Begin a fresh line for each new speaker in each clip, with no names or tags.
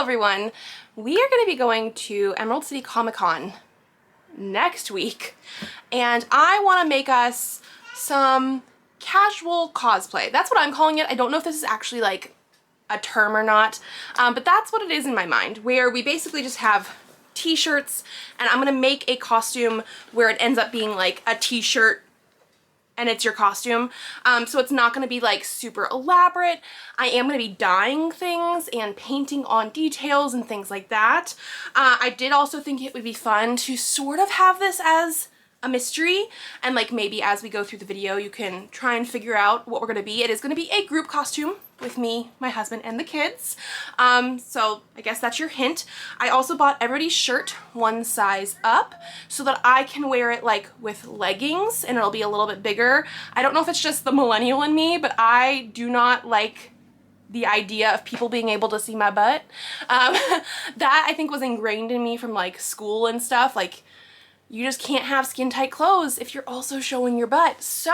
everyone. We are going to be going to Emerald City Comic Con next week, and I want to make us some casual cosplay. That's what I'm calling it. I don't know if this is actually like a term or not, but that's what it is in my mind, where we basically just have t-shirts, and I'm going to make a costume where it ends up being like a t-shirt and it's your costume. So it's not gonna be like super elaborate. I am gonna be dyeing things and painting on details and things like that. I did also think it would be fun to sort of have this as a mystery, and like maybe as we go through the video you can try and figure out what we're gonna be. It is gonna be a group costume with me, my husband, and the kids. So I guess that's your hint. I also bought everybody's shirt one size up so that I can wear it like with leggings and it'll be a little bit bigger. I don't know if it's just the millennial in me, but I do not like the idea of people being able to see my butt. That I think was ingrained in me from like school and stuff. Like, you just can't have skin tight clothes if you're also showing your butt. So,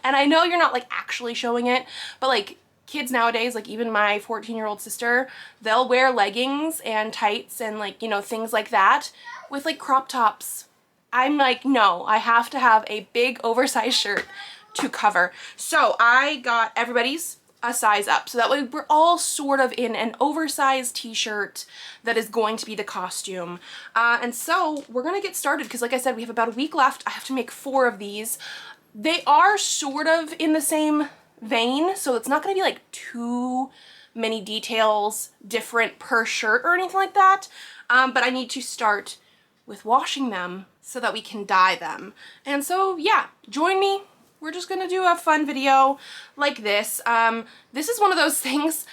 and I know you're not like actually showing it, but like kids nowadays, like even my 14-year-old sister, they'll wear leggings and tights and like, you know, things like that with like crop tops. I'm like, no, I have to have a big oversized shirt to cover. So I got everybody's a size up, so that way we're all sort of in an oversized t-shirt that is going to be the costume. And so we're gonna get started because like I said, we have about a week left. I have to make 4 of these. They are sort of in the same vein, so it's not gonna be like too many details different per shirt or anything like that, but I need to start with washing them so that we can dye them. And so yeah, join me. We're just gonna do a fun video like this. This is one of those things,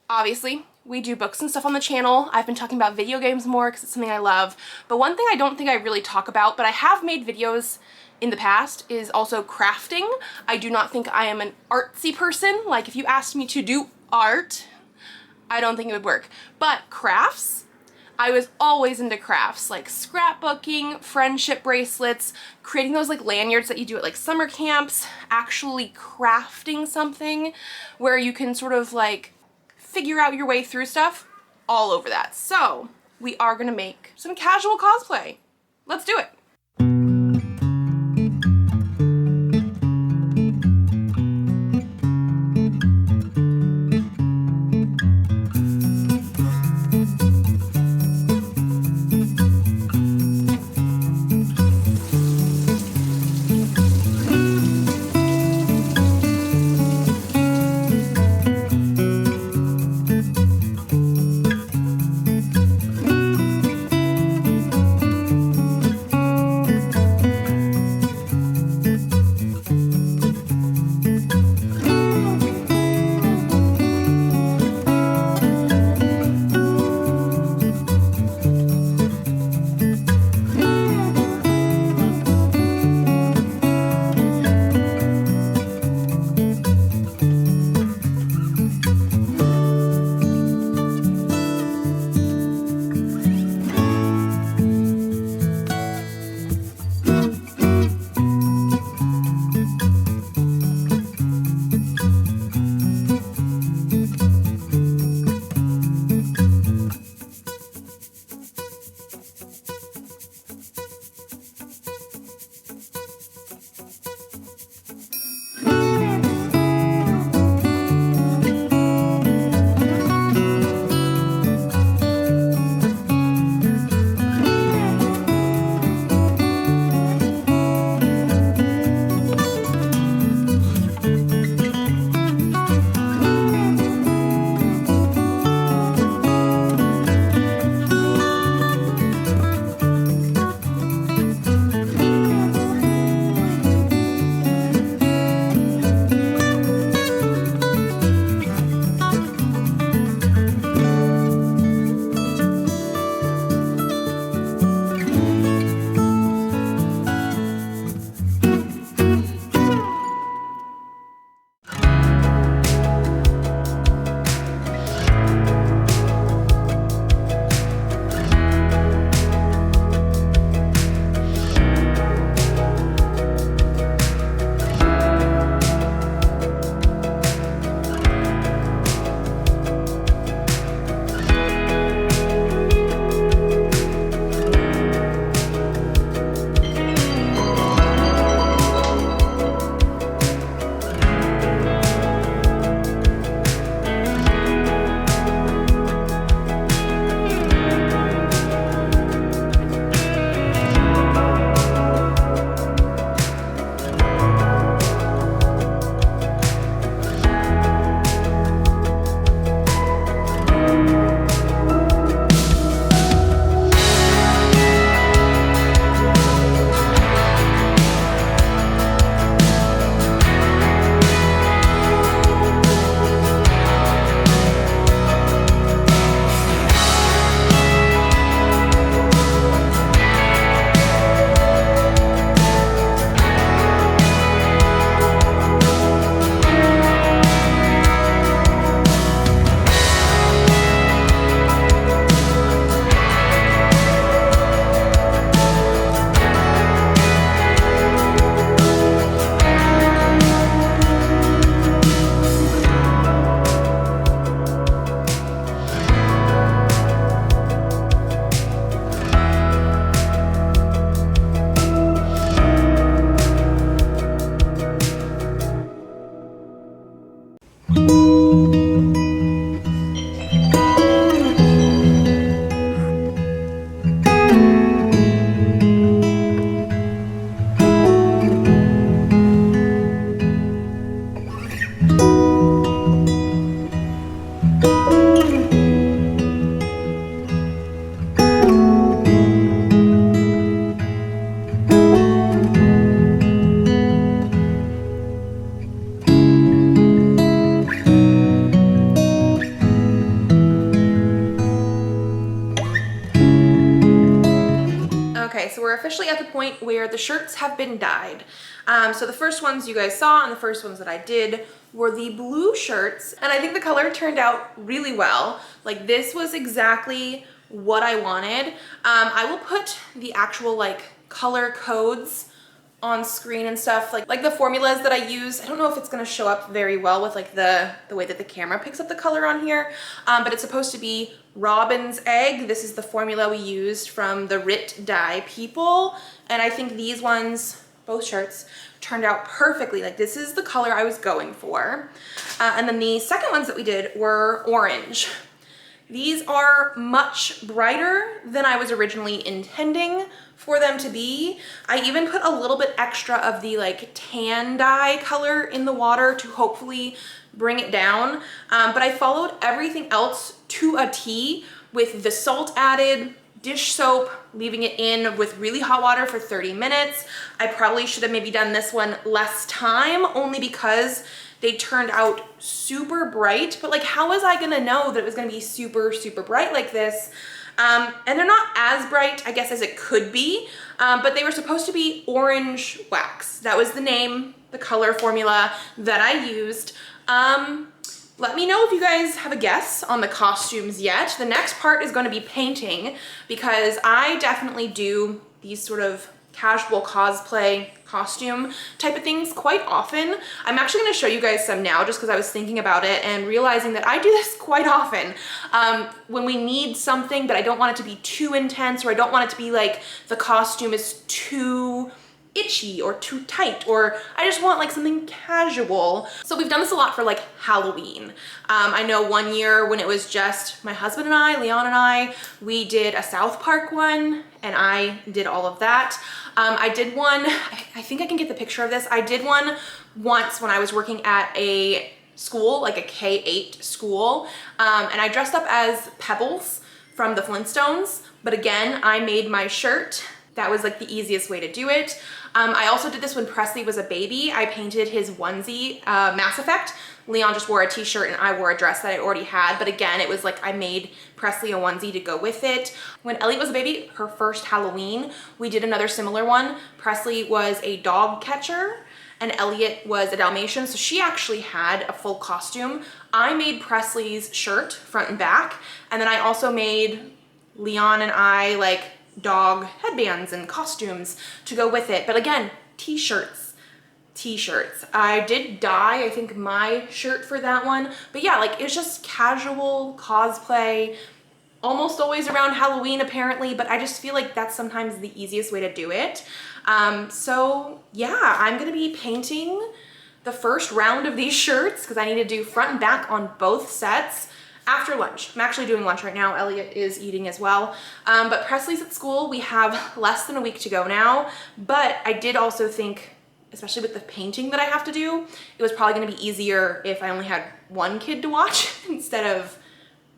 obviously, we do books and stuff on the channel. I've been talking about video games more because it's something I love. But one thing I don't think I really talk about, but I have made videos in the past, is also crafting. I do not think I am an artsy person. Like if you asked me to do art, I don't think it would work. But crafts, I was always into crafts, like scrapbooking, friendship bracelets, creating those like lanyards that you do at like summer camps, actually crafting something where you can sort of like figure out your way through stuff, all over that. So we are gonna make some casual cosplay. Let's do it. Okay, so we're officially at the point where the shirts have been dyed. So the first ones you guys saw and the first ones that I did were the blue shirts, and I think the color turned out really well. Like, this was exactly what I wanted. I will put the actual like color codes on screen and stuff, like the formulas that I use. I don't know if it's gonna show up very well with like the way that the camera picks up the color on here, but it's supposed to be robin's egg. This is the formula we used from the RIT dye people, and I think these ones, both shirts, turned out perfectly. Like, this is the color I was going for. And then the second ones that we did were orange. These are much brighter than I was originally intending for them to be. I even put a little bit extra of the like tan dye color in the water to hopefully bring it down. But I followed everything else to a T with the salt added, dish soap, leaving it in with really hot water for 30 minutes. I probably should have maybe done this one less time, only because they turned out super bright, but like, how was I gonna know that it was gonna be super, super bright like this? And they're not as bright, I guess, as it could be, but they were supposed to be orange wax. That was the name, the color formula that I used. Let me know if you guys have a guess on the costumes yet. The next part is going to be painting, because I definitely do these sort of casual cosplay costume type of things quite often. I'm actually going to show you guys some now just because I was thinking about it and realizing that I do this quite often. When we need something but I don't want it to be too intense, or I don't want it to be like the costume is too itchy or too tight, or I just want like something casual. So we've done this a lot for like Halloween. I know one year when it was just my husband and I, Leon and I, we did a South Park one, and I did all of that. I did one, I think I can get the picture of this. I did one once when I was working at a school, like a K-8 school, and I dressed up as Pebbles from the Flintstones, but again, I made my shirt. That was like the easiest way to do it. I also did this when Presley was a baby. I painted his onesie, Mass Effect. Leon just wore a t-shirt and I wore a dress that I already had. But again, it was like I made Presley a onesie to go with it. When Elliot was a baby, her first Halloween, we did another similar one. Presley was a dog catcher and Elliot was a Dalmatian. So she actually had a full costume. I made Presley's shirt front and back. And then I also made Leon and I like dog headbands and costumes to go with it. But again, t-shirts. I did dye, I think, my shirt for that one. But yeah, like, it's just casual cosplay, almost always around Halloween apparently, but I just feel like that's sometimes the easiest way to do it. So yeah, I'm gonna be painting the first round of these shirts because I need to do front and back on both sets after lunch. I'm actually doing lunch right now. Elliot is eating as well. But Presley's at school. We have less than a week to go now, but I did also think, especially with the painting that I have to do, it was probably gonna be easier if I only had one kid to watch instead of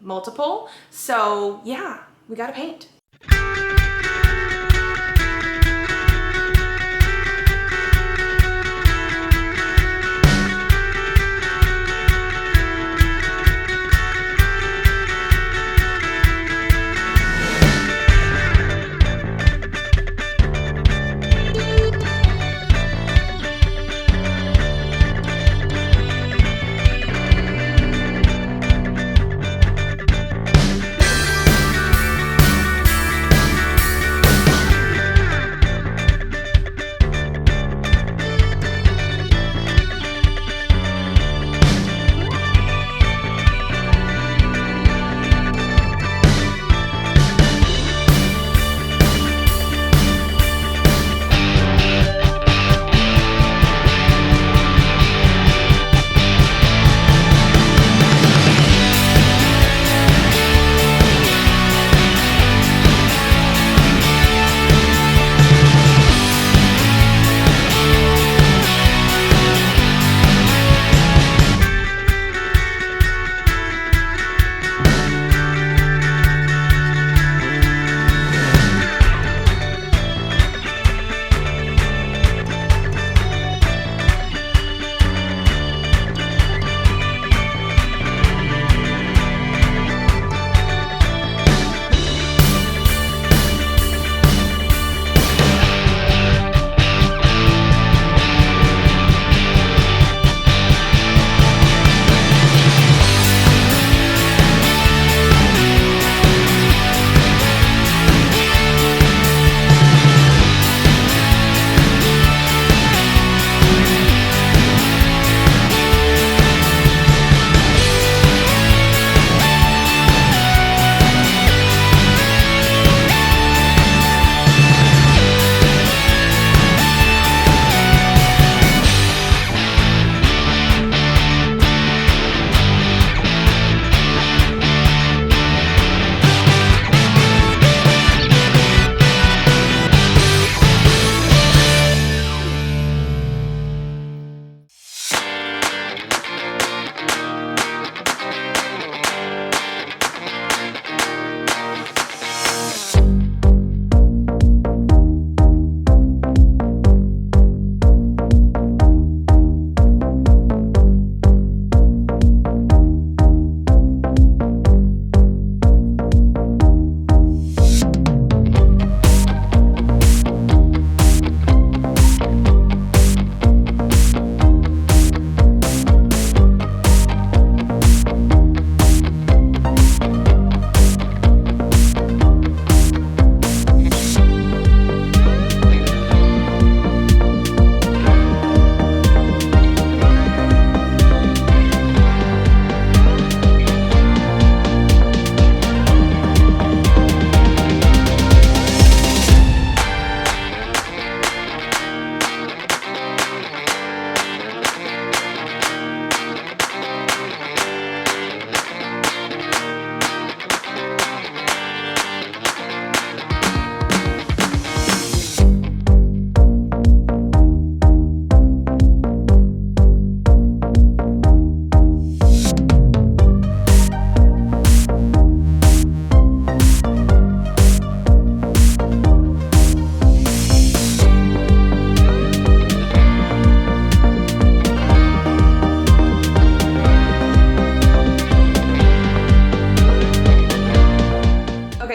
multiple. So yeah, we gotta paint.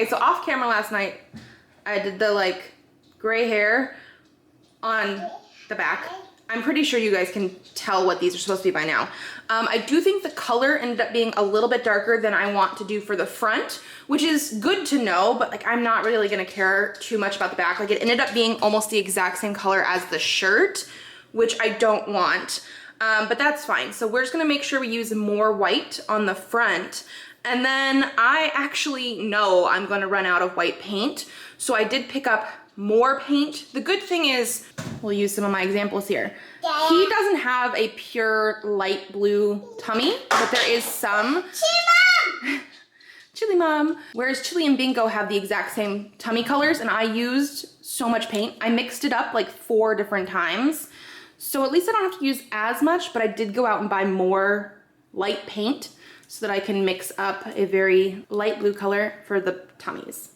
Okay, so off camera last night, I did the like gray hair on the back. I'm pretty sure you guys can tell what these are supposed to be by now. I do think the color ended up being a little bit darker than I want to do for the front, which is good to know, but like I'm not really gonna care too much about the back. Like it ended up being almost the exact same color as the shirt, which I don't want, but that's fine. So we're just gonna make sure we use more white on the front. And then I actually know I'm gonna run out of white paint. So I did pick up more paint. The good thing is, we'll use some of my examples here. He doesn't have a pure light blue tummy, but there is some.
Chili Mom!
Chili Mom. Whereas Chili and Bingo have the exact same tummy colors, and I used so much paint. I mixed it up like 4 different times. So at least I don't have to use as much, but I did go out and buy more light paint so that I can mix up a very light blue color for the tummies.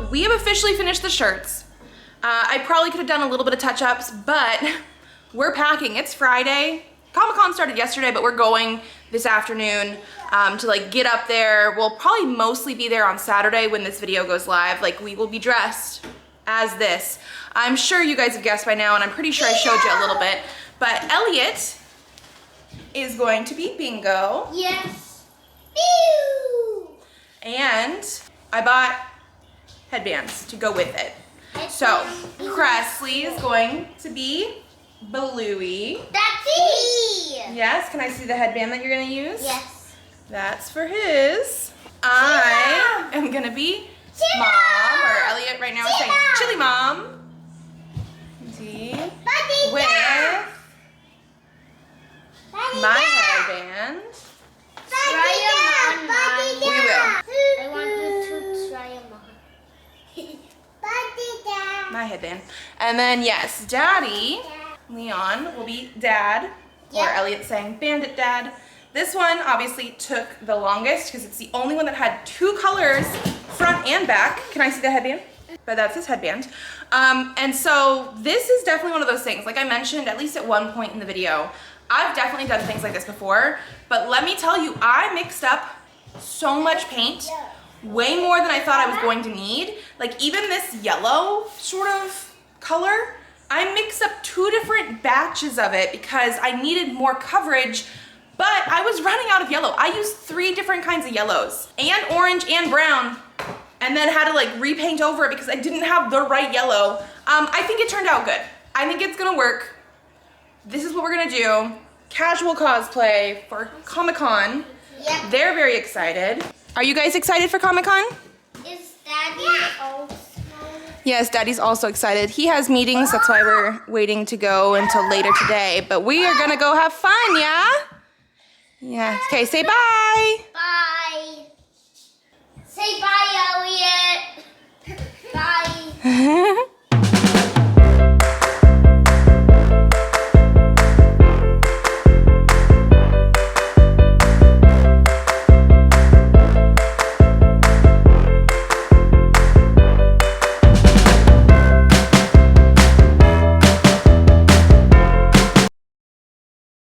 We have officially finished the shirts. I probably could have done a little bit of touch-ups, but we're packing. It's Friday. Comic-Con started yesterday, but we're going this afternoon to like get up there. We'll probably mostly be there on Saturday when this video goes live. Like we will be dressed as this. I'm sure you guys have guessed by now, and I'm pretty sure I showed you a little bit, but Elliot is going to be Bingo.
Yes. Pew!
And I bought headbands to go with it. So Presley is going to be Bluey.
That's me.
Yes, can I see the headband that you're gonna use?
Yes.
That's for his. I am gonna be
Chili
Mom, or
Mom.
Elliot right now is saying
Mom.
Chili Mom. See?
Buddy
With
down. Buddy
my
down.
headband.
Buddy down. Buddy
We will.
down. I want you to try them on. Buddy down.
My headband. And then yes, Daddy, Leon, will be Dad, or
Yeah.
Elliot saying Bandit Dad. This one obviously took the longest because it's the only one that had 2 colors, front and back. Can I see the headband? but that's his headband. And so this is definitely one of those things. Like I mentioned, at least at one point in the video, I've definitely done things like this before, but let me tell you, I mixed up so much paint, way more than I thought I was going to need. Like even this yellow sort of color, I mixed up 2 different batches of it because I needed more coverage, but I was running out of yellow. I used 3 different kinds of yellows, and orange and brown, and then had to like repaint over it because I didn't have the right yellow. I think it turned out good. I think it's gonna work. This is what we're gonna do. Casual cosplay for Comic-Con.
Yep.
They're very excited. Are you guys excited for Comic-Con?
Is Daddy also?
Yes, Daddy's also excited. He has meetings, that's why we're waiting to go until later today. But we are gonna go have fun, yeah? Yeah, okay, say bye.
Bye. Say bye, Elliot. Bye.